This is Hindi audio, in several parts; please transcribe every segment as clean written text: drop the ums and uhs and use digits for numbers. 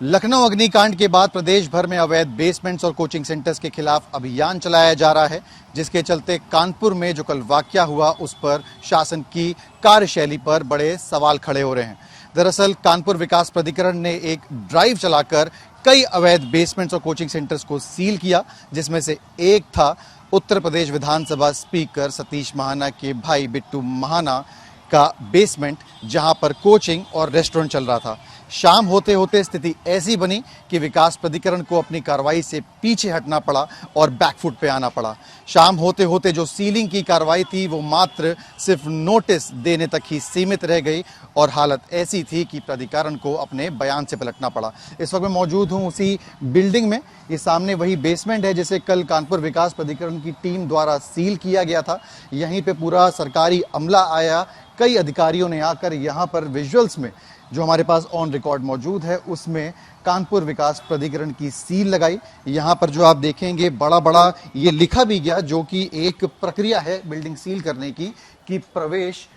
लखनऊ अग्निकांड के बाद प्रदेश भर में अवैध बेसमेंट्स और कोचिंग सेंटर्स के खिलाफ अभियान चलाया जा रहा है, जिसके चलते कानपुर में जो कल वाकया हुआ उस पर शासन की कार्यशैली पर बड़े सवाल खड़े हो रहे हैं। दरअसल कानपुर विकास प्राधिकरण ने एक ड्राइव चलाकर कई अवैध बेसमेंट्स और कोचिंग सेंटर्स को सील किया, जिसमें से एक था उत्तर प्रदेश विधानसभा स्पीकर सतीश महाना के भाई बिट्टू महाना का बेसमेंट, जहां पर कोचिंग और रेस्टोरेंट चल रहा था। शाम होते होते स्थिति ऐसी बनी कि विकास प्राधिकरण को अपनी कार्रवाई से पीछे हटना पड़ा और बैकफुट पे आना पड़ा। शाम होते होते जो सीलिंग की कार्रवाई थी वो मात्र सिर्फ नोटिस देने तक ही सीमित रह गई और हालत ऐसी थी कि प्राधिकरण को अपने बयान से पलटना पड़ा। इस वक्त मैं मौजूद हूं उसी बिल्डिंग में। ये सामने वही बेसमेंट है जिसे कल कानपुर विकास प्राधिकरण की टीम द्वारा सील किया गया था। यहीं पे पूरा सरकारी अमला आया, कई अधिकारियों ने आकर यहाँ पर विजुअल्स में जो हमारे पास ऑन रिकॉर्ड मौजूद है उसमें कानपुर विकास प्राधिकरण की सील लगाई। यहाँ पर जो आप देखेंगे बड़ा बड़ा ये लिखा भी गया, जो कि एक प्रक्रिया है बिल्डिंग सील करने की, कि प्रवेश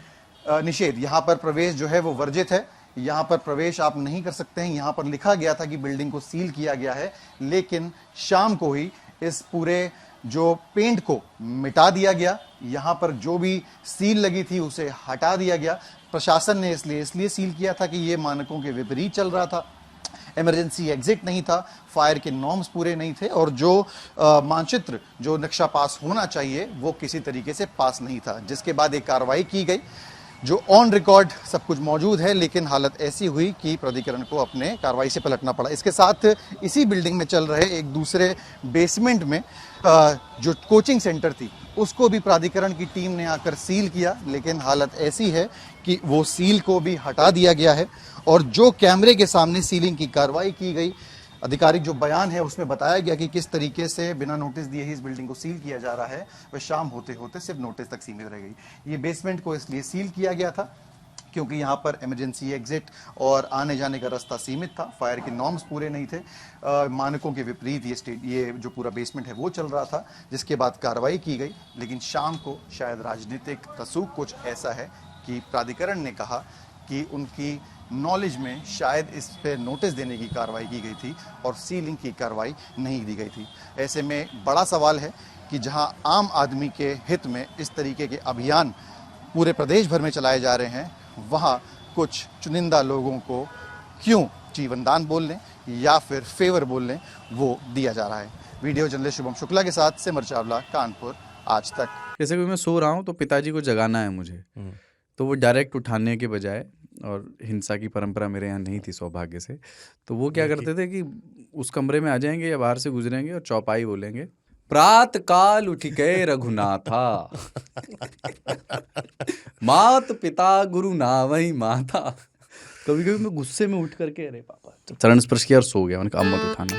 निषेध, यहाँ पर प्रवेश जो है वो वर्जित है, यहाँ पर प्रवेश आप नहीं कर सकते हैं। यहाँ पर लिखा गया था कि बिल्डिंग को सील किया गया है, लेकिन शाम को ही इस पूरे जो पेंट को मिटा दिया गया, यहाँ पर जो भी सील लगी थी उसे हटा दिया गया। प्रशासन ने इसलिए सील किया था कि ये मानकों के विपरीत चल रहा था, इमरजेंसी एग्जिट नहीं था, फायर के नॉर्म्स पूरे नहीं थे और जो मानचित्र जो नक्शा पास होना चाहिए वो किसी तरीके से पास नहीं था। जिसके बाद एक कार्रवाई की गई जो ऑन रिकॉर्ड सब कुछ मौजूद है, लेकिन हालत ऐसी हुई कि प्राधिकरण को अपने कार्रवाई से पलटना पड़ा। इसके साथ इसी बिल्डिंग में चल रहे एक दूसरे बेसमेंट में जो कोचिंग सेंटर थी उसको भी प्राधिकरण की टीम ने आकर सील किया, लेकिन हालत ऐसी है कि वो सील को भी हटा दिया गया है और जो कैमरे के सामने सीलिंग की कार्रवाई की गई, आधिकारिक जो बयान है उसमें बताया गया कि किस तरीके से बिना नोटिस दिए ही इस बिल्डिंग को सील किया जा रहा है, वह शाम होते होते सिर्फ नोटिस तक सीमित रह गई। ये बेसमेंट को इसलिए सील किया गया था क्योंकि यहाँ पर इमरजेंसी एग्जिट और आने जाने का रास्ता सीमित था, फायर के नॉर्म्स पूरे नहीं थे, मानकों के विपरीत ये जो पूरा बेसमेंट है वो चल रहा था। जिसके बाद कार्रवाई की गई, लेकिन शाम को शायद राजनीतिक तसूक कुछ ऐसा है कि प्राधिकरण ने कहा कि उनकी नॉलेज में शायद इस पे नोटिस देने की कार्रवाई की गई थी और सीलिंग की कार्रवाई नहीं दी गई थी। ऐसे में बड़ा सवाल है कि जहां आम आदमी के हित में इस तरीके के अभियान पूरे प्रदेश भर में चलाए जा रहे हैं, वहां कुछ चुनिंदा लोगों को क्यों जीवनदान बोल लें या फिर फेवर बोल लें, वो दिया जा रहा है। वीडियो जर्नलिस्ट शुभम शुक्ला के साथ सिमर चावला, कानपुर, आज तक। जैसे कि मैं सो रहा हूँ तो पिताजी को जगाना है मुझे, तो वो डायरेक्ट उठाने के बजाय, और हिंसा की परंपरा मेरे यहाँ नहीं थी सौभाग्य से, तो वो क्या करते थे कि उस कमरे में आ जाएंगे या बाहर से गुजरेंगे और चौपाई बोलेंगे, प्रात काल उठ के रघुनाथा मात पिता गुरु नावही माता। कभी कभी मैं गुस्से में उठ करके अरे पापा चरण स्पर्श किया और सो गया। मैंने कहा अब मत उठाना।